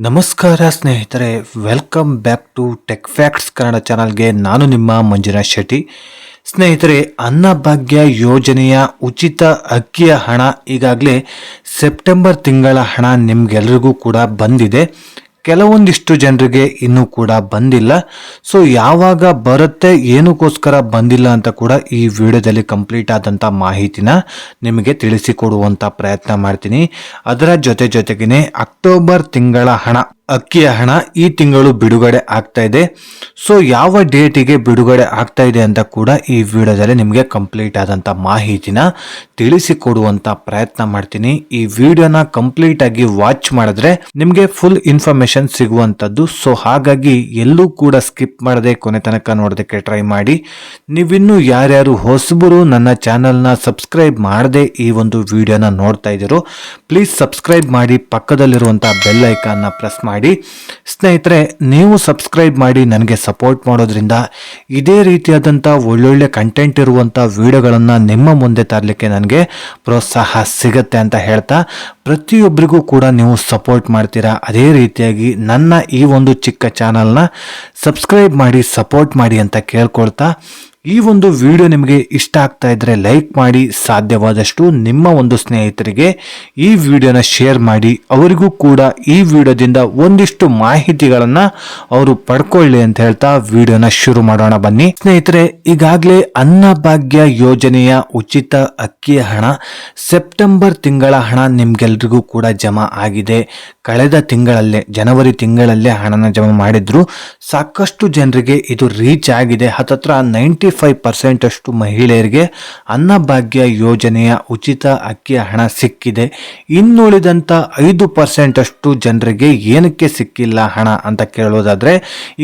ನಮಸ್ಕಾರ ಸ್ನೇಹಿತರೆ, welcome back to tech facts Kannada ಚಾನಲ್ಗೆ. ನಾನು ನಿಮ್ಮ ಮಂಜುನಾಥ್ ಶೆಟ್ಟಿ. ಸ್ನೇಹಿತರೆ, ಅನ್ನಭಾಗ್ಯ ಯೋಜನೆಯ ಉಚಿತ ಅಕ್ಕಿಯ ಹಣ ಈಗಾಗಲೇ ಸೆಪ್ಟೆಂಬರ್ ತಿಂಗಳ ಹಣ ನಿಮ್ಗೆಲ್ರಿಗೂ ಕೂಡ ಬಂದಿದೆ. ಕೆಲವೊಂದಿಷ್ಟು ಜನರಿಗೆ ಇನ್ನೂ ಕೂಡ ಬಂದಿಲ್ಲ. ಸೊ ಯಾವಾಗ ಬರುತ್ತೆ, ಏನಕ್ಕೋಸ್ಕರ ಬಂದಿಲ್ಲ ಅಂತ ಕೂಡ ಈ ವಿಡಿಯೋದಲ್ಲಿ ಕಂಪ್ಲೀಟ್ ಆದಂಥ ಮಾಹಿತಿನ ನಿಮಗೆ ತಿಳಿಸಿಕೊಡುವಂಥ ಪ್ರಯತ್ನ ಮಾಡ್ತೀನಿ. ಅದರ ಜೊತೆಗೇನೆ ಅಕ್ಟೋಬರ್ ತಿಂಗಳ ಹಣ, ಅಕ್ಕಿಯ ಹಣ ಈ ತಿಂಗಳು ಬಿಡುಗಡೆ ಆಗ್ತಾ ಇದೆ. ಸೊ ಯಾವ ಡೇಟಿಗೆ ಬಿಡುಗಡೆ ಆಗ್ತಾ ಇದೆ ಅಂತ ಕೂಡ ಈ ವಿಡಿಯೋದಲ್ಲಿ ನಿಮಗೆ ಕಂಪ್ಲೀಟ್ ಆದಂಥ ಮಾಹಿತಿನ ತಿಳಿಸಿಕೊಡುವಂಥ ಪ್ರಯತ್ನ ಮಾಡ್ತೀನಿ. ಈ ವಿಡಿಯೋನ ಕಂಪ್ಲೀಟ್ ಆಗಿ ವಾಚ್ ಮಾಡಿದ್ರೆ ನಿಮಗೆ ಫುಲ್ ಇನ್ಫಾರ್ಮೇಶನ್ ಸಿಗುವಂಥದ್ದು. ಸೊ ಹಾಗಾಗಿ ಎಲ್ಲೂ ಕೂಡ ಸ್ಕಿಪ್ ಮಾಡದೆ ಕೊನೆ ತನಕ ನೋಡೋದಕ್ಕೆ ಟ್ರೈ ಮಾಡಿ. ನೀವಿನ್ನೂ ಯಾರ್ಯಾರು ಹೊಸಬರು ನನ್ನ ಚಾನಲ್ನ ಸಬ್ಸ್ಕ್ರೈಬ್ ಮಾಡದೆ ಈ ಒಂದು ವಿಡಿಯೋನ ನೋಡ್ತಾ ಇದ್ದೀರೋ, ಪ್ಲೀಸ್ ಸಬ್ಸ್ಕ್ರೈಬ್ ಮಾಡಿ, ಪಕ್ಕದಲ್ಲಿರುವಂಥ ಬೆಲ್ ಐಕಾನ್ನ ಪ್ರೆಸ್ ಮಾಡಿ. ಸ್ನೇಹಿತರೆ, ನೀವು ಸಬ್ಸ್ಕ್ರೈಬ್ ಮಾಡಿ ನನಗೆ ಸಪೋರ್ಟ್ ಮಾಡೋದ್ರಿಂದ ಇದೇ ರೀತಿಯಾದಂಥ ಒಳ್ಳೊಳ್ಳೆ ಕಂಟೆಂಟ್ ಇರುವಂಥ ವಿಡಿಯೋಗಳನ್ನು ನಿಮ್ಮ ಮುಂದೆ ತರಲಿಕ್ಕೆ ನನಗೆ ಪ್ರೋತ್ಸಾಹ ಸಿಗುತ್ತೆ ಅಂತ ಹೇಳ್ತಾ, ಪ್ರತಿಯೊಬ್ಬರಿಗೂ ಕೂಡ ನೀವು ಸಪೋರ್ಟ್ ಮಾಡ್ತೀರಾ. ಅದೇ ರೀತಿಯಾಗಿ ನನ್ನ ಈ ಒಂದು ಚಿಕ್ಕ ಚಾನಲ್ನ ಸಬ್ಸ್ಕ್ರೈಬ್ ಮಾಡಿ, ಸಪೋರ್ಟ್ ಮಾಡಿ ಅಂತ ಕೇಳ್ಕೊಳ್ತಾ, ಈ ಒಂದು ವಿಡಿಯೋ ನಿಮಗೆ ಇಷ್ಟ ಆಗ್ತಾ ಇದ್ರೆ ಲೈಕ್ ಮಾಡಿ, ಸಾಧ್ಯವಾದಷ್ಟು ನಿಮ್ಮ ಒಂದು ಸ್ನೇಹಿತರಿಗೆ ಈ ವಿಡಿಯೋನ ಶೇರ್ ಮಾಡಿ, ಅವರಿಗೂ ಕೂಡ ಈ ವಿಡಿಯೋದಿಂದ ಒಂದಿಷ್ಟು ಮಾಹಿತಿಗಳನ್ನ ಅವರು ಪಡ್ಕೊಳ್ಳಿ ಅಂತ ಹೇಳ್ತಾ ವಿಡಿಯೋನ ಶುರು ಮಾಡೋಣ ಬನ್ನಿ. ಸ್ನೇಹಿತರೆ, ಈಗಾಗಲೇ ಅನ್ನಭಾಗ್ಯ ಯೋಜನೆಯ ಉಚಿತ ಅಕ್ಕಿಯ ಹಣ ಸೆಪ್ಟೆಂಬರ್ ತಿಂಗಳ ಹಣ ನಿಮ್ಗೆಲ್ರಿಗೂ ಕೂಡ ಜಮಾ ಆಗಿದೆ. ಕಳೆದ ತಿಂಗಳಲ್ಲೇ, ಜನವರಿ ತಿಂಗಳಲ್ಲೇ ಹಣನ ಜಮಾ ಮಾಡಿದ್ರು. ಸಾಕಷ್ಟು ಜನರಿಗೆ ಇದು ರೀಚ್ ಆಗಿದೆ. ಹತ್ತತ್ರ 95% ಅಷ್ಟು ಮಹಿಳೆಯರಿಗೆ ಅನ್ನಭಾಗ್ಯ ಯೋಜನೆಯ ಉಚಿತ ಅಕ್ಕಿಯ ಹಣ ಸಿಕ್ಕಿದೆ. ಇನ್ನುಳಿದಂತ 5% ಅಷ್ಟು ಜನರಿಗೆ ಏನಕ್ಕೆ ಸಿಕ್ಕಿಲ್ಲ ಹಣ ಅಂತ ಕೇಳೋದಾದ್ರೆ,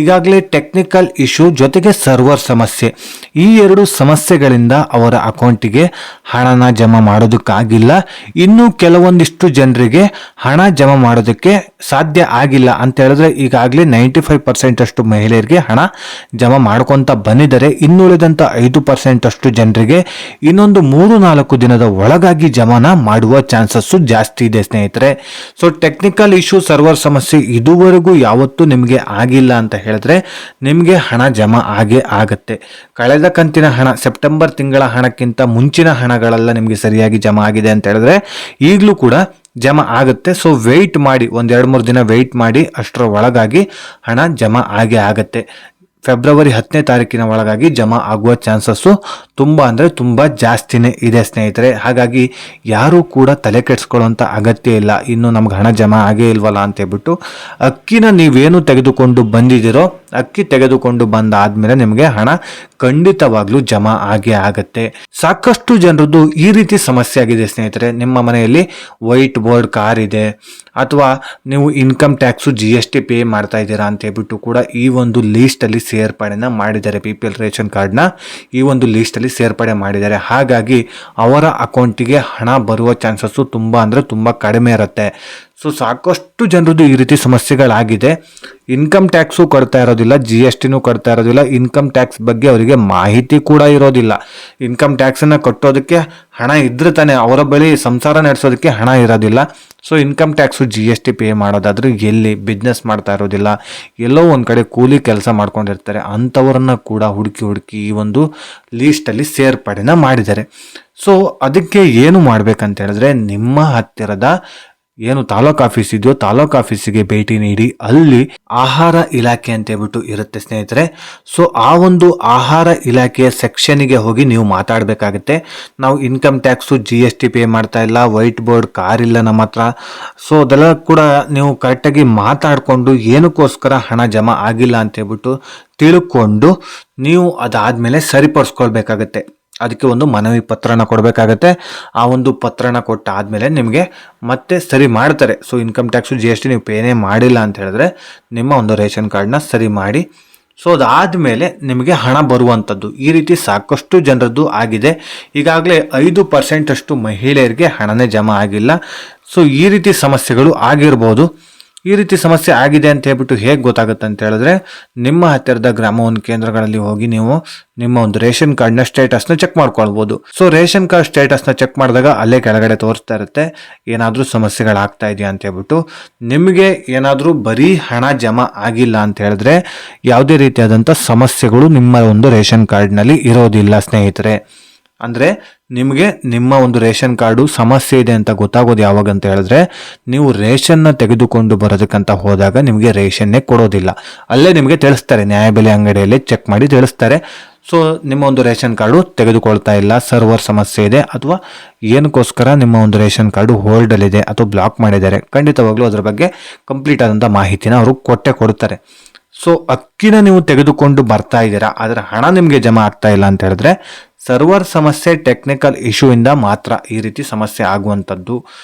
ಈಗಾಗಲೇ ಟೆಕ್ನಿಕಲ್ ಇಶ್ಯೂ ಜೊತೆಗೆ ಸರ್ವರ್ ಸಮಸ್ಯೆ, ಈ ಎರಡು ಸಮಸ್ಯೆಗಳಿಂದ ಅವರ ಅಕೌಂಟಿಗೆ ಹಣನ ಜಮಾ ಮಾಡೋದಕ್ಕಾಗಿಲ್ಲ. ಇನ್ನು ಕೆಲವೊಂದಿಷ್ಟು ಜನರಿಗೆ ಹಣ ಜಮಾ ಮಾಡೋದಕ್ಕೆ ಸಾಧ್ಯ ಆಗಿಲ್ಲ ಅಂತ ಹೇಳಿದ್ರೆ, ಈಗಾಗಲೇ 95% ಅಷ್ಟು ಮಹಿಳೆಯರಿಗೆ ಹಣ ಜಮಾ ಮಾಡ್ಕೊಂತ ಬಂದಿದ್ದಾರೆ. ಇನ್ನುಳಿದಂತ 5% ಅಷ್ಟು ಜನರಿಗೆ ಇನ್ನೊಂದು 3-4 ದಿನದ ಒಳಗಾಗಿ ಜಮಾನ ಮಾಡುವ ಚಾನ್ಸಸ್ ಜಾಸ್ತಿ ಇದೆ ಸ್ನೇಹಿತರೆ. ಸೊ ಟೆಕ್ನಿಕಲ್ ಇಶ್ಯೂ, ಸರ್ವರ್ ಸಮಸ್ಯೆ ಇದುವರೆಗೂ ಯಾವತ್ತೂ ನಿಮಗೆ ಆಗಿಲ್ಲ ಅಂತ ಹೇಳಿದ್ರೆ ನಿಮಗೆ ಹಣ ಜಮಾ ಆಗೇ ಆಗುತ್ತೆ. ಕಳೆದ ಕಂತಿನ ಹಣ, ಸೆಪ್ಟೆಂಬರ್ ತಿಂಗಳ ಹಣಕ್ಕಿಂತ ಮುಂಚಿನ ಹಣಗಳೆಲ್ಲ ನಿಮಗೆ ಸರಿಯಾಗಿ ಜಮಾ ಆಗಿದೆ ಅಂತ ಹೇಳಿದ್ರೆ ಈಗಲೂ ಕೂಡ ಜಮಾ ಆಗುತ್ತೆ. ಸೊ ವೆಯ್ಟ್ ಮಾಡಿ, 1-2-3 ದಿನ ವೆಯ್ಟ್ ಮಾಡಿ, ಅಷ್ಟರ ಒಳಗಾಗಿ ಹಣ ಜಮಾ ಆಗೇ ಆಗುತ್ತೆ. ಫೆಬ್ರವರಿ 10ನೇ ತಾರೀಕಿನ ಒಳಗಾಗಿ ಜಮಾ ಆಗುವ ಚಾನ್ಸಸ್ಸು ತುಂಬ ಅಂದರೆ ತುಂಬ ಜಾಸ್ತಿನೇ ಇದೆ ಸ್ನೇಹಿತರೆ. ಹಾಗಾಗಿ ಯಾರೂ ಕೂಡ ತಲೆ ಕೆಡಿಸ್ಕೊಳ್ಳುವಂಥ ಅಗತ್ಯ ಇಲ್ಲ. ಇನ್ನು ನಮ್ಗೆ ಹಣ ಜಮಾ ಆಗೇ ಇಲ್ವಲ್ಲ ಅಂತ ಹೇಳ್ಬಿಟ್ಟು ಅಕ್ಕಿನ ನೀವೇನು ತೆಗೆದುಕೊಂಡು ಬಂದಿದ್ದೀರೋ, ಅಕ್ಕಿ ತೆಗೆದುಕೊಂಡು ಬಂದಾದ್ಮೇಲೆ ನಿಮಗೆ ಹಣ ಖಂಡಿತವಾಗ್ಲೂ ಜಮಾ ಆಗೇ ಆಗುತ್ತೆ. ಸಾಕಷ್ಟು ಜನರದ್ದು ಈ ರೀತಿ ಸಮಸ್ಯೆ ಆಗಿದೆ ಸ್ನೇಹಿತರೆ. ನಿಮ್ಮ ಮನೆಯಲ್ಲಿ ವೈಟ್ ಬೋರ್ಡ್ ಕಾರ್ ಇದೆ, ಅಥವಾ ನೀವು ಇನ್ಕಮ್ ಟ್ಯಾಕ್ಸು GST ಪೇ ಮಾಡ್ತಾ ಇದ್ದೀರಾ ಅಂತ ಹೇಳ್ಬಿಟ್ಟು ಕೂಡ ಈ ಒಂದು ಲೀಸ್ಟಲ್ಲಿ ಸೇರ್ಪಡೆನ ಮಾಡಿದ್ದಾರೆ. BPL ರೇಷನ್ ಕಾರ್ಡ್ನ ಈ ಒಂದು ಲೀಸ್ಟಲ್ಲಿ ಸೇರ್ಪಡೆ ಮಾಡಿದ್ದಾರೆ. ಹಾಗಾಗಿ ಅವರ ಅಕೌಂಟಿಗೆ ಹಣ ಬರುವ ಚಾನ್ಸಸ್ಸು ತುಂಬ ಅಂದರೆ ತುಂಬ ಕಡಿಮೆ ಇರುತ್ತೆ. ಸೊ ಸಾಕಷ್ಟು ಜನರದ್ದು ಈ ರೀತಿ ಸಮಸ್ಯೆಗಳಾಗಿದೆ. ಇನ್ಕಮ್ ಟ್ಯಾಕ್ಸು ಕೊಡ್ತಾ ಇರೋದಿಲ್ಲ, GSTನೂ ಕೊಡ್ತಾ ಇರೋದಿಲ್ಲ, ಇನ್ಕಮ್ ಟ್ಯಾಕ್ಸ್ ಬಗ್ಗೆ ಅವರಿಗೆ ಮಾಹಿತಿ ಕೂಡ ಇರೋದಿಲ್ಲ. ಇನ್ಕಮ್ ಟ್ಯಾಕ್ಸನ್ನು ಕಟ್ಟೋದಕ್ಕೆ ಹಣ ಇದ್ರೆ ತಾನೇ, ಅವರ ಬಳಿ ಸಂಸಾರ ನಡೆಸೋದಕ್ಕೆ ಹಣ ಇರೋದಿಲ್ಲ. So income tax GST pay ಮಾಡೋದಾದ್ರೆ ಎಲ್ಲಿ, ಬಿಸ್ನೆಸ್ ಮಾಡ್ತಾ ಇರೋದಿಲ್ಲ, ಎಲ್ಲೋ ಒಂದು ಕಡೆ ಕೂಲಿ ಕೆಲಸ ಮಾಡ್ಕೊಂಡಿರ್ತಾರೆ, ಅಂಥವ್ರನ್ನ ಕೂಡ ಹುಡುಕಿ ಈ ಒಂದು ಲೀಸ್ಟಲ್ಲಿ ಸೇರ್ಪಡೆನ ಮಾಡಿದ್ದಾರೆ. ಸೊ ಅದಕ್ಕೆ ಏನು ಮಾಡ್ಬೇಕಂತ ಹೇಳಿದ್ರೆ, ನಿಮ್ಮ ಹತ್ತಿರದ ಏನು ತಾಲೂಕು ಆಫೀಸ್ ಇದೆಯೋ ತಾಲೂಕು ಆಫೀಸಿಗೆ ಭೇಟಿ ನೀಡಿ, ಅಲ್ಲಿ ಆಹಾರ ಇಲಾಖೆ ಅಂತ ಹೇಳ್ಬಿಟ್ಟು ಇರುತ್ತೆ ಸ್ನೇಹಿತರೆ. ಸೊ ಆ ಒಂದು ಆಹಾರ ಇಲಾಖೆಯ ಸೆಕ್ಷನ್ಗೆ ಹೋಗಿ ನೀವು ಮಾತಾಡಬೇಕಾಗುತ್ತೆ. ನಾವು ಇನ್ಕಮ್ ಟ್ಯಾಕ್ಸು GST ಪೇ ಮಾಡ್ತಾ ಇಲ್ಲ, ವೈಟ್ ಬೋರ್ಡ್ ಕಾರ್ ಇಲ್ಲ ನಮ್ಮ ಹತ್ರ. ಸೊ ಅದೆಲ್ಲ ಕೂಡ ನೀವು ಕರೆಕ್ಟಾಗಿ ಮಾತಾಡಿಕೊಂಡು ಏನಕ್ಕೋಸ್ಕರ ಹಣ ಜಮಾ ಆಗಿಲ್ಲ ಅಂತ ಹೇಳ್ಬಿಟ್ಟು ತಿಳ್ಕೊಂಡು ನೀವು ಅದಾದಮೇಲೆ ಸರಿಪಡಿಸ್ಕೊಳ್ಬೇಕಾಗತ್ತೆ. ಅದಕ್ಕೆ ಒಂದು ಮನವಿ ಪತ್ರನ ಕೊಡಬೇಕಾಗತ್ತೆ. ಆ ಒಂದು ಪತ್ರನ ಕೊಟ್ಟ ಆದಮೇಲೆ ನಿಮಗೆ ಮತ್ತೆ ಸರಿ ಮಾಡ್ತಾರೆ. ಸೊ ಇನ್ಕಮ್ ಟ್ಯಾಕ್ಸು GST ನೀವು ಪೇನೇ ಮಾಡಿಲ್ಲ ಅಂತ ಹೇಳಿದ್ರೆ ನಿಮ್ಮ ಒಂದು ರೇಷನ್ ಕಾರ್ಡ್ನ ಸರಿ ಮಾಡಿ, ಸೊ ಅದಾದಮೇಲೆ ನಿಮಗೆ ಹಣ ಬರುವಂಥದ್ದು. ಈ ರೀತಿ ಸಾಕಷ್ಟು ಜನರದ್ದು ಆಗಿದೆ. ಈಗಾಗಲೇ 5% ಅಷ್ಟು ಮಹಿಳೆಯರಿಗೆ ಹಣನೇ ಜಮಾ ಆಗಿಲ್ಲ. ಸೊ ಈ ರೀತಿ ಸಮಸ್ಯೆಗಳು ಆಗಿರ್ಬೋದು. ಈ ರೀತಿ ಸಮಸ್ಯೆ ಆಗಿದೆ ಅಂತ ಹೇಳ್ಬಿಟ್ಟು ಹೇಗೆ ಗೊತ್ತಾಗುತ್ತೆ ಅಂತ ಹೇಳಿದ್ರೆ, ನಿಮ್ಮ ಹತ್ತಿರದ ಗ್ರಾಮ ಒನ್ ಕೇಂದ್ರಗಳಲ್ಲಿ ಹೋಗಿ ನೀವು ನಿಮ್ಮ ಒಂದು ರೇಷನ್ ಕಾರ್ಡ್ನ ಸ್ಟೇಟಸ್ನ ಚೆಕ್ ಮಾಡ್ಕೊಳ್ಬೋದು. ಸೊ ರೇಷನ್ ಕಾರ್ಡ್ ಸ್ಟೇಟಸ್ನ ಚೆಕ್ ಮಾಡಿದಾಗ ಅಲ್ಲೇ ಕೆಳಗಡೆ ತೋರಿಸ್ತಾ ಇರುತ್ತೆ ಏನಾದರೂ ಸಮಸ್ಯೆಗಳಾಗ್ತಾ ಇದೆಯಾ ಅಂತ ಹೇಳ್ಬಿಟ್ಟು. ನಿಮಗೆ ಏನಾದರೂ ಬರೀ ಹಣ ಜಮಾ ಆಗಿಲ್ಲ ಅಂತ ಹೇಳಿದ್ರೆ ಯಾವುದೇ ರೀತಿಯಾದಂಥ ಸಮಸ್ಯೆಗಳು ನಿಮ್ಮ ಒಂದು ರೇಷನ್ ಕಾರ್ಡ್ನಲ್ಲಿ ಇರೋದಿಲ್ಲ ಸ್ನೇಹಿತರೆ. ಅಂದರೆ ನಿಮಗೆ ನಿಮ್ಮ ಒಂದು ರೇಷನ್ ಕಾರ್ಡು ಸಮಸ್ಯೆ ಇದೆ ಅಂತ ಗೊತ್ತಾಗೋದು ಯಾವಾಗ ಅಂತ ಹೇಳಿದ್ರೆ, ನೀವು ರೇಷನ್ನ ತೆಗೆದುಕೊಂಡು ಬರೋದಕ್ಕಂತ ಹೋದಾಗ ನಿಮಗೆ ರೇಷನ್ನೇ ಕೊಡೋದಿಲ್ಲ. ಅಲ್ಲೇ ನಿಮಗೆ ತಿಳಿಸ್ತಾರೆ, ನ್ಯಾಯಬೆಲೆ ಅಂಗಡಿಯಲ್ಲಿ ಚೆಕ್ ಮಾಡಿ ತಿಳಿಸ್ತಾರೆ. ಸೊ ನಿಮ್ಮ ಒಂದು ರೇಷನ್ ಕಾರ್ಡು ತೆಗೆದುಕೊಳ್ತಾ ಇಲ್ಲ, ಸರ್ವರ್ ಸಮಸ್ಯೆ ಇದೆ, ಅಥವಾ ಏನಕ್ಕೋಸ್ಕರ ನಿಮ್ಮ ಒಂದು ರೇಷನ್ ಕಾರ್ಡು ಹೋಲ್ಡಲ್ಲಿದೆ ಅಥವಾ ಬ್ಲಾಕ್ ಮಾಡಿದ್ದಾರೆ, ಖಂಡಿತವಾಗ್ಲೂ ಅದರ ಬಗ್ಗೆ ಕಂಪ್ಲೀಟ್ ಆದಂಥ ಮಾಹಿತಿನ ಅವರು ಕೊಡ್ತಾರೆ. ಸೊ ಅಕ್ಕಿನ ನೀವು ತೆಗೆದುಕೊಂಡು ಬರ್ತಾ ಇದ್ದೀರಾ, ಅದರ ಹಣ ನಿಮಗೆ ಜಮಾ ಆಗ್ತಾ ಇಲ್ಲ ಅಂತ ಹೇಳಿದ್ರೆ ಸರ್ವರ್ ಸಮಸ್ಯೆ, ಟೆಕ್ನಿಕಲ್ ಇಶ್ಯೂ ಇಂದ ಮಾತ್ರ ಈ ರೀತಿ ಸಮಸ್ಯೆ ಆಗುವಂಥದ್ದು.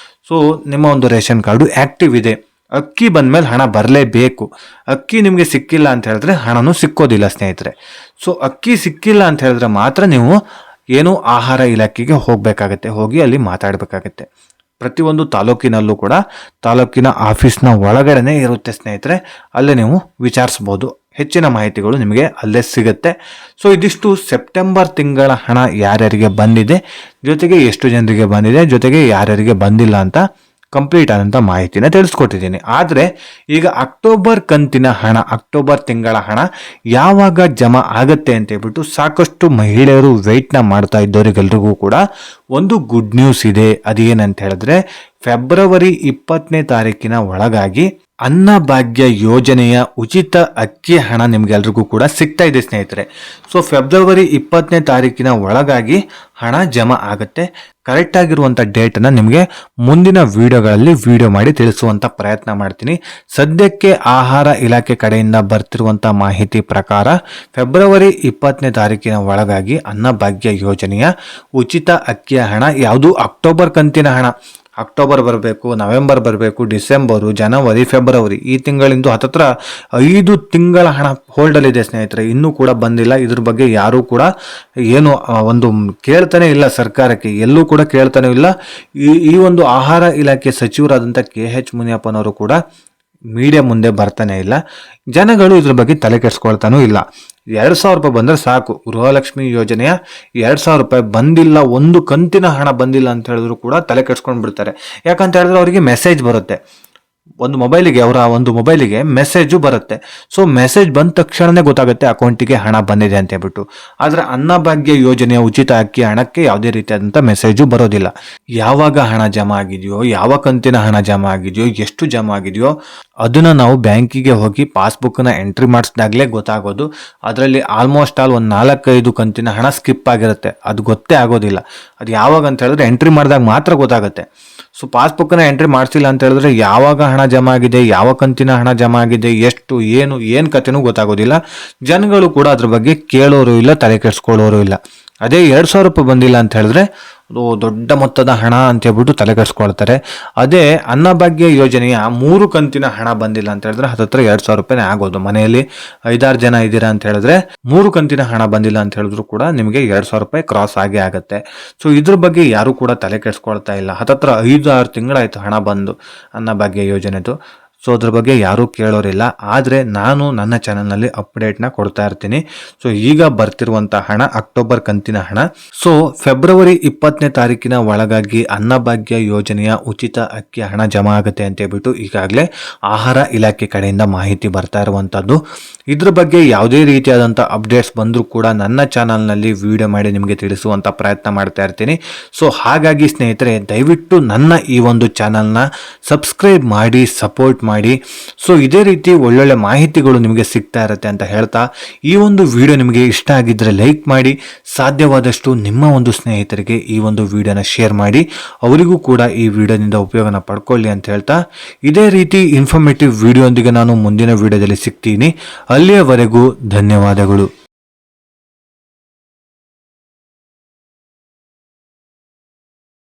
ಸೊ ನಿಮ್ಮ ಒಂದು ರೇಷನ್ ಕಾರ್ಡು ಆಕ್ಟಿವ್ ಇದೆ, ಅಕ್ಕಿ ಬಂದಮೇಲೆ ಹಣ ಬರಲೇಬೇಕು. ಅಕ್ಕಿ ನಿಮಗೆ ಸಿಕ್ಕಿಲ್ಲ ಅಂತ ಹೇಳಿದ್ರೆ ಹಣನೂ ಸಿಕ್ಕೋದಿಲ್ಲ ಸ್ನೇಹಿತರೆ. ಸೊ ಅಕ್ಕಿ ಸಿಕ್ಕಿಲ್ಲ ಅಂತ ಹೇಳಿದ್ರೆ ಮಾತ್ರ ನೀವು ಏನು ಆಹಾರ ಇಲಾಖೆಗೆ ಹೋಗಬೇಕಾಗತ್ತೆ, ಹೋಗಿ ಅಲ್ಲಿ ಮಾತಾಡಬೇಕಾಗತ್ತೆ. ಪ್ರತಿಯೊಂದು ತಾಲೂಕಿನಲ್ಲೂ ಕೂಡ ತಾಲೂಕಿನ ಆಫೀಸ್ನ ಒಳಗಡೆನೆ ಇರುತ್ತೆ ಸ್ನೇಹಿತರೆ, ಅಲ್ಲೇ ನೀವು ವಿಚಾರಿಸ್ಬೋದು. ಹೆಚ್ಚಿನ ಮಾಹಿತಿಗಳು ನಿಮಗೆ ಅಲ್ಲೇ ಸಿಗುತ್ತೆ. ಸೊ ಇದಿಷ್ಟು ಸೆಪ್ಟೆಂಬರ್ ತಿಂಗಳ ಹಣ ಯಾರ್ಯಾರಿಗೆ ಬಂದಿದೆ, ಜೊತೆಗೆ ಎಷ್ಟು ಜನರಿಗೆ ಬಂದಿದೆ, ಜೊತೆಗೆ ಯಾರ್ಯಾರಿಗೆ ಬಂದಿಲ್ಲ ಅಂತ ಕಂಪ್ಲೀಟ್ ಆದಂಥ ಮಾಹಿತಿನ ತಿಳಿಸ್ಕೊಟ್ಟಿದ್ದೀನಿ. ಆದರೆ ಈಗ ಅಕ್ಟೋಬರ್ ಕಂತಿನ ಹಣ, ಅಕ್ಟೋಬರ್ ತಿಂಗಳ ಹಣ ಯಾವಾಗ ಜಮಾ ಆಗತ್ತೆ ಅಂತ ಹೇಳ್ಬಿಟ್ಟು ಸಾಕಷ್ಟು ಮಹಿಳೆಯರು ವೆಯ್ಟ್ನ ಮಾಡ್ತಾ ಇದ್ದವರಿಗೆಲ್ರಿಗೂ ಕೂಡ ಒಂದು ಗುಡ್ ನ್ಯೂಸ್ ಇದೆ. ಅದೇನಂತ ಹೇಳಿದ್ರೆ, ಫೆಬ್ರವರಿ 20ನೇ ತಾರೀಕಿನ ಒಳಗಾಗಿ ಅನ್ನಭಾಗ್ಯ ಯೋಜನೆಯ ಉಚಿತ ಅಕ್ಕಿ ಹಣ ನಿಮ್ಗೆಲ್ರಿಗೂ ಕೂಡ ಸಿಗ್ತಾ ಇದೆ ಸ್ನೇಹಿತರೆ. ಸೊ ಫೆಬ್ರವರಿ 20ನೇ ತಾರೀಕಿನ ಒಳಗಾಗಿ ಹಣ ಜಮಾ ಆಗುತ್ತೆ. ಕರೆಕ್ಟ್ ಆಗಿರುವಂಥ ಡೇಟನ್ನು ನಿಮಗೆ ಮುಂದಿನ ವಿಡಿಯೋಗಳಲ್ಲಿ ವಿಡಿಯೋ ಮಾಡಿ ತಿಳಿಸುವಂಥ ಪ್ರಯತ್ನ ಮಾಡ್ತೀನಿ. ಸದ್ಯಕ್ಕೆ ಆಹಾರ ಇಲಾಖೆ ಕಡೆಯಿಂದ ಬರ್ತಿರುವಂಥ ಮಾಹಿತಿ ಪ್ರಕಾರ ಫೆಬ್ರವರಿ 20ನೇ ತಾರೀಕಿನ ಒಳಗಾಗಿ ಅನ್ನಭಾಗ್ಯ ಯೋಜನೆಯ ಉಚಿತ ಅಕ್ಕಿಯ ಹಣ, ಯಾವುದು ಅಕ್ಟೋಬರ್ ಕಂತಿನ ಹಣ, ಅಕ್ಟೋಬರ್ ಬರಬೇಕು, ನವೆಂಬರ್ ಬರಬೇಕು, ಡಿಸೆಂಬರು, ಜನವರಿ, ಫೆಬ್ರವರಿ, ಈ ತಿಂಗಳಿಂದ ಹತ್ತತ್ರ 5 ತಿಂಗಳ ಹಣ ಹೋಲ್ಡಲ್ಲಿದೆ ಸ್ನೇಹಿತರೆ. ಇನ್ನೂ ಕೂಡ ಬಂದಿಲ್ಲ. ಇದ್ರ ಬಗ್ಗೆ ಯಾರೂ ಕೂಡ ಏನು ಒಂದು ಕೇಳ್ತಾನೆ ಇಲ್ಲ, ಸರ್ಕಾರಕ್ಕೆ ಎಲ್ಲೂ ಕೂಡ ಕೇಳ್ತಾನೆ ಇಲ್ಲ. ಈ ಒಂದು ಆಹಾರ ಇಲಾಖೆ ಸಚಿವರಾದಂಥ KH ಮುನಿಯಪ್ಪನವರು ಕೂಡ ಮೀಡಿಯಾ ಮುಂದೆ ಬರ್ತಾನೆ ಇಲ್ಲ. ಜನಗಳು ಇದ್ರ ಬಗ್ಗೆ ತಲೆ ಕೆಡಿಸ್ಕೊಳ್ತಾನೂ ಇಲ್ಲ. 2,000 ರೂಪಾಯಿ ಬಂದರೆ ಸಾಕು. ಗೃಹಲಕ್ಷ್ಮಿ ಯೋಜನೆಯ 2,000 ರೂಪಾಯಿ ಬಂದಿಲ್ಲ, ಒಂದು ಕಂತಿನ ಹಣ ಬಂದಿಲ್ಲ ಅಂತ ಹೇಳಿದ್ರು ಕೂಡ ತಲೆ ಕೆಡಿಸ್ಕೊಂಡು ಬಿಡ್ತಾರೆ. ಯಾಕಂತ ಹೇಳಿದ್ರೆ ಅವರಿಗೆ ಮೆಸೇಜ್ ಬರುತ್ತೆ, ಒಂದು ಮೊಬೈಲಿಗೆ, ಅವರ ಒಂದು ಮೊಬೈಲಿಗೆ ಮೆಸೇಜು ಬರುತ್ತೆ. ಸೊ ಮೆಸೇಜ್ ಬಂದ ತಕ್ಷಣನೇ ಗೊತ್ತಾಗುತ್ತೆ ಅಕೌಂಟಿಗೆ ಹಣ ಬಂದಿದೆ ಅಂತ ಹೇಳ್ಬಿಟ್ಟು. ಆದರೆ ಅನ್ನಭಾಗ್ಯ ಯೋಜನೆಯ ಉಚಿತ ಅಕ್ಕಿ ಹಣಕ್ಕೆ ಯಾವುದೇ ರೀತಿಯಾದಂಥ ಮೆಸೇಜು ಬರೋದಿಲ್ಲ. ಯಾವಾಗ ಹಣ ಜಮಾ ಆಗಿದೆಯೋ, ಯಾವ ಕಂತಿನ ಹಣ ಜಮಾ ಆಗಿದೆಯೋ, ಎಷ್ಟು ಜಮಾ ಆಗಿದೆಯೋ ಅದನ್ನು ನಾವು ಬ್ಯಾಂಕಿಗೆ ಹೋಗಿ ಪಾಸ್ಬುಕ್ನ ಎಂಟ್ರಿ ಮಾಡಿಸಿದಾಗಲೇ ಗೊತ್ತಾಗೋದು. ಅದರಲ್ಲಿ ಆಲ್ಮೋಸ್ಟ್ ಆಲ್ ಒಂದು 4-5 ಕಂತಿನ ಹಣ ಸ್ಕಿಪ್ ಆಗಿರುತ್ತೆ, ಅದು ಗೊತ್ತೇ ಆಗೋದಿಲ್ಲ. ಅದು ಯಾವಾಗ ಅಂತ ಹೇಳಿದ್ರೆ ಎಂಟ್ರಿ ಮಾಡಿದಾಗ ಮಾತ್ರ ಗೊತ್ತಾಗುತ್ತೆ. ಸೊ ಪಾಸ್ಬುಕ್ನ ಎಂಟ್ರಿ ಮಾಡಿಸಿಲ್ಲ ಅಂತ ಹೇಳಿದ್ರೆ ಯಾವಾಗ ಹಣ ಜಮಾ ಆಗಿದೆ, ಯಾವ ಕಂತಿನ ಹಣ ಜಮಾ ಆಗಿದೆ, ಎಷ್ಟು, ಏನು ಕತೆನೂ ಗೊತ್ತಾಗೋದಿಲ್ಲ. ಜನಗಳು ಕೂಡ ಅದ್ರ ಬಗ್ಗೆ ಕೇಳೋರು ಇಲ್ಲ, ತಲೆ ಕೆಡಿಸ್ಕೊಳ್ಳೋರು ಇಲ್ಲ. ಅದೇ 2,000 ರೂಪಾಯಿ ಬಂದಿಲ್ಲ ಅಂತ ಹೇಳಿದ್ರೆ ಅದು ದೊಡ್ಡ ಮೊತ್ತದ ಹಣ ಅಂತ ಹೇಳ್ಬಿಟ್ಟು ತಲೆ ಕೆಡಿಸ್ಕೊಳ್ತಾರೆ. ಅದೇ ಅನ್ನಭಾಗ್ಯ ಯೋಜನೆಯ 3 ಕಂತಿನ ಹಣ ಬಂದಿಲ್ಲ ಅಂತ ಹೇಳಿದ್ರೆ ಹತ್ತತ್ರ 2,000 ರೂಪಾಯಿನೇ ಆಗೋದು. ಮನೆಯಲ್ಲಿ 5-6 ಜನ ಇದ್ದೀರಾ ಅಂತ ಹೇಳಿದ್ರೆ 3 ಕಂತಿನ ಹಣ ಬಂದಿಲ್ಲ ಅಂತ ಹೇಳಿದ್ರು ಕೂಡ ನಿಮಗೆ 2,000 ರೂಪಾಯಿ ಕ್ರಾಸ್ ಆಗೇ ಆಗುತ್ತೆ. ಸೊ ಇದ್ರ ಬಗ್ಗೆ ಯಾರು ಕೂಡ ತಲೆ ಕೆಡಿಸ್ಕೊಳ್ತಾ ಇಲ್ಲ. ಹತ್ತತ್ರ 5-6 ತಿಂಗಳಾಯ್ತು ಹಣ ಬಂದು ಅನ್ನಭಾಗ್ಯ ಯೋಜನೆದು. ಸೊ ಅದ್ರ ಬಗ್ಗೆ ಯಾರೂ ಕೇಳೋರಿಲ್ಲ. ಆದರೆ ನಾನು ನನ್ನ ಚಾನಲ್ನಲ್ಲಿ ಅಪ್ಡೇಟ್ನ ಕೊಡ್ತಾ ಇರ್ತೀನಿ. ಸೊ ಈಗ ಬರ್ತಿರುವಂಥ ಹಣ ಅಕ್ಟೋಬರ್ ಕಂತಿನ ಹಣ. ಸೊ ಫೆಬ್ರವರಿ 20ನೇ ತಾರೀಕಿನ ಒಳಗಾಗಿ ಅನ್ನಭಾಗ್ಯ ಯೋಜನೆಯ ಉಚಿತ ಅಕ್ಕಿ ಹಣ ಜಮಾ ಆಗುತ್ತೆ ಅಂತ ಹೇಳ್ಬಿಟ್ಟು ಈಗಾಗಲೇ ಆಹಾರ ಇಲಾಖೆ ಕಡೆಯಿಂದ ಮಾಹಿತಿ ಬರ್ತಾ ಇರುವಂಥದ್ದು. ಇದ್ರ ಬಗ್ಗೆ ಯಾವುದೇ ರೀತಿಯಾದಂಥ ಅಪ್ಡೇಟ್ಸ್ ಬಂದರೂ ಕೂಡ ನನ್ನ ಚಾನಲ್ನಲ್ಲಿ ವಿಡಿಯೋ ಮಾಡಿ ನಿಮಗೆ ತಿಳಿಸುವಂಥ ಪ್ರಯತ್ನ ಮಾಡ್ತಾ ಇರ್ತೀನಿ. ಸೊ ಹಾಗಾಗಿ ಸ್ನೇಹಿತರೆ, ದಯವಿಟ್ಟು ನನ್ನ ಈ ಒಂದು ಚಾನಲ್ನ ಸಬ್ಸ್ಕ್ರೈಬ್ ಮಾಡಿ, ಸಪೋರ್ಟ್ ಮಾಡಿ. ಸೊ ಇದೇ ರೀತಿ ಒಳ್ಳೊಳ್ಳೆ ಮಾಹಿತಿಗಳು ನಿಮಗೆ ಸಿಗ್ತಾ ಇರುತ್ತೆ ಅಂತ ಹೇಳ್ತಾ, ಈ ಒಂದು ವಿಡಿಯೋ ನಿಮಗೆ ಇಷ್ಟ ಆಗಿದ್ದರೆ ಲೈಕ್ ಮಾಡಿ, ಸಾಧ್ಯವಾದಷ್ಟು ನಿಮ್ಮ ಒಂದು ಸ್ನೇಹಿತರಿಗೆ ಈ ಒಂದು ವಿಡಿಯೋನ ಶೇರ್ ಮಾಡಿ, ಅವರಿಗೂ ಕೂಡ ಈ ವಿಡಿಯೋದಿಂದ ಉಪಯೋಗನ ಪಡ್ಕೊಳ್ಳಿ ಅಂತ ಹೇಳ್ತಾ, ಇದೇ ರೀತಿ ಇನ್ಫಾರ್ಮೇಟಿವ್ ವಿಡಿಯೋ ಒಂದಿಗೆ ನಾನು ಮುಂದಿನ ವಿಡಿಯೋದಲ್ಲಿ ಸಿಗ್ತೀನಿ. ಅಲ್ಲಿಯವರೆಗೂ ಧನ್ಯವಾದಗಳು.